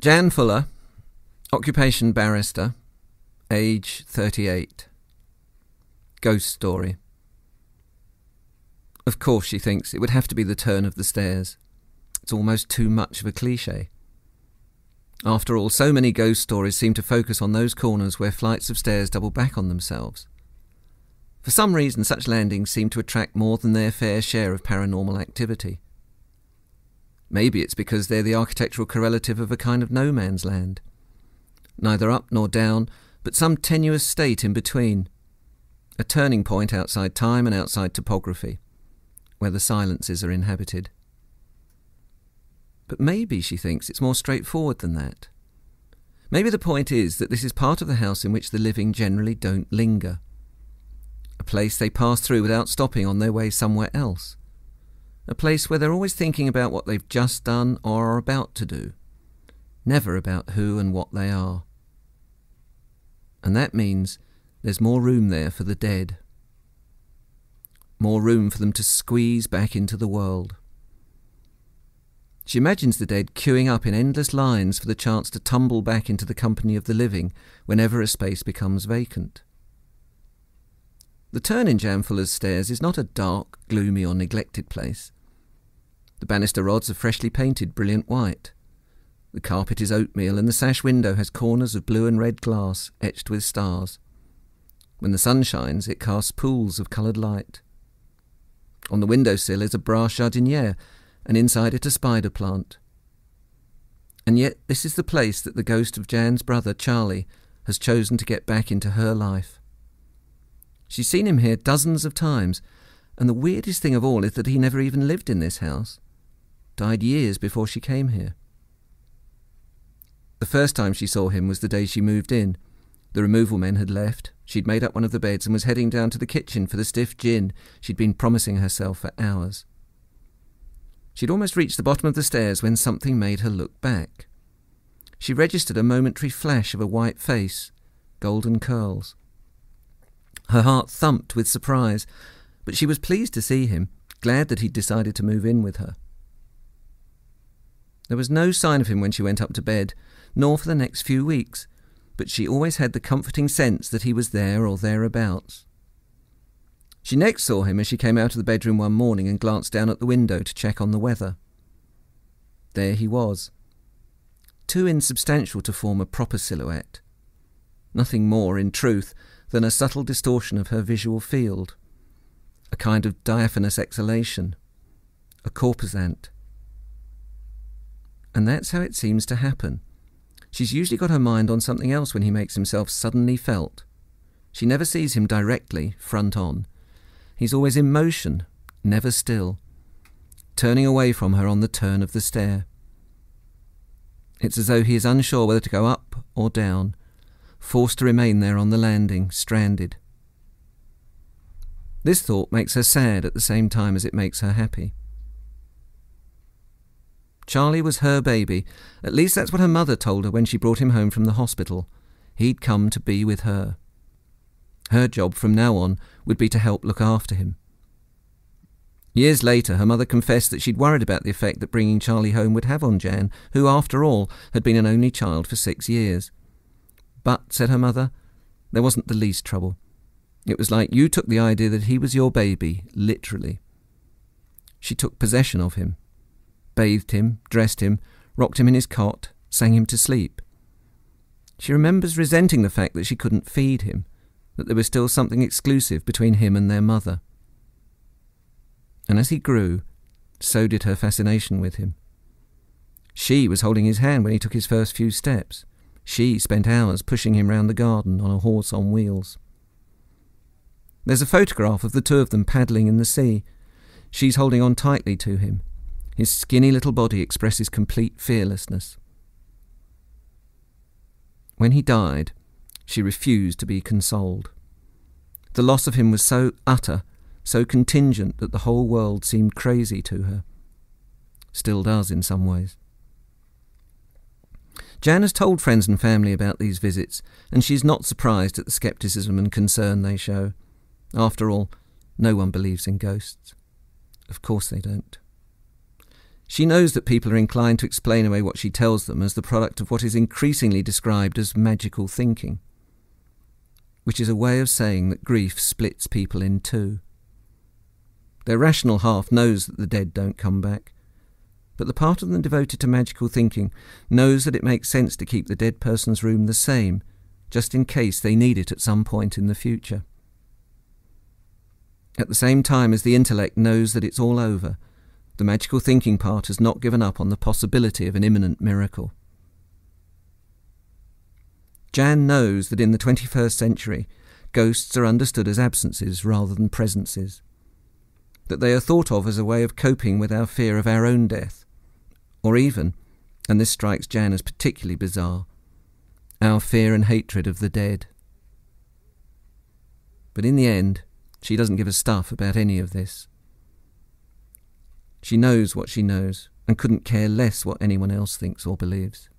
Jan Fuller, occupation barrister, age 38. Ghost story. Of course, she thinks, it would have to be the turn of the stairs. It's almost too much of a cliché. After all, so many ghost stories seem to focus on those corners where flights of stairs double back on themselves. For some reason, such landings seem to attract more than their fair share of paranormal activity. Maybe it's because they're the architectural correlative of a kind of no man's land. Neither up nor down, but some tenuous state in between. A turning point outside time and outside topography, where the silences are inhabited. But maybe, she thinks, it's more straightforward than that. Maybe the point is that this is part of the house in which the living generally don't linger. A place they pass through without stopping on their way somewhere else. A place where they're always thinking about what they've just done or are about to do. Never about who and what they are. And that means there's more room there for the dead. More room for them to squeeze back into the world. She imagines the dead queuing up in endless lines for the chance to tumble back into the company of the living whenever a space becomes vacant. The turn in Jan Fuller's stairs is not a dark, gloomy or neglected place. The banister rods are freshly painted brilliant white. The carpet is oatmeal and the sash window has corners of blue and red glass etched with stars. When the sun shines, it casts pools of coloured light. On the windowsill is a brass jardiniere, and inside it a spider plant. And yet this is the place that the ghost of Jan's brother, Charlie, has chosen to get back into her life. She's seen him here dozens of times, and the weirdest thing of all is that he never even lived in this house. Died years before she came here. The first time she saw him was the day she moved in. The removal men had left, she'd made up one of the beds and was heading down to the kitchen for the stiff gin she'd been promising herself for hours. She'd almost reached the bottom of the stairs when something made her look back. She registered a momentary flash of a white face, golden curls. Her heart thumped with surprise, but she was pleased to see him, glad that he'd decided to move in with her. There was no sign of him when she went up to bed, nor for the next few weeks, but she always had the comforting sense that he was there or thereabouts. She next saw him as she came out of the bedroom one morning and glanced down at the window to check on the weather. There he was, too insubstantial to form a proper silhouette. Nothing more, in truth, than a subtle distortion of her visual field, a kind of diaphanous exhalation, a corposant. And that's how it seems to happen. She's usually got her mind on something else when he makes himself suddenly felt. She never sees him directly, front on. He's always in motion, never still, turning away from her on the turn of the stair. It's as though he is unsure whether to go up or down, forced to remain there on the landing, stranded. This thought makes her sad at the same time as it makes her happy. Charlie was her baby. At least that's what her mother told her when she brought him home from the hospital. He'd come to be with her. Her job from now on would be to help look after him. Years later, her mother confessed that she'd worried about the effect that bringing Charlie home would have on Jan, who, after all, had been an only child for 6 years. But, said her mother, there wasn't the least trouble. It was like you took the idea that he was your baby, literally. She took possession of him, bathed him, dressed him, rocked him in his cot, sang him to sleep. She remembers resenting the fact that she couldn't feed him, that there was still something exclusive between him and their mother. And as he grew, so did her fascination with him. She was holding his hand when he took his first few steps. She spent hours pushing him round the garden on a horse on wheels. There's a photograph of the two of them paddling in the sea. She's holding on tightly to him. His skinny little body expresses complete fearlessness. When he died, she refused to be consoled. The loss of him was so utter, so contingent that the whole world seemed crazy to her. Still does in some ways. Jan has told friends and family about these visits, and she's not surprised at the scepticism and concern they show. After all, no one believes in ghosts. Of course they don't. She knows that people are inclined to explain away what she tells them as the product of what is increasingly described as magical thinking, which is a way of saying that grief splits people in two. Their rational half knows that the dead don't come back, but the part of them devoted to magical thinking knows that it makes sense to keep the dead person's room the same, just in case they need it at some point in the future. At the same time as the intellect knows that it's all over, the magical thinking part has not given up on the possibility of an imminent miracle. Jan knows that in the 21st century, ghosts are understood as absences rather than presences, that they are thought of as a way of coping with our fear of our own death, or even, and this strikes Jan as particularly bizarre, our fear and hatred of the dead. But in the end, she doesn't give a stuff about any of this. She knows what she knows, and couldn't care less what anyone else thinks or believes.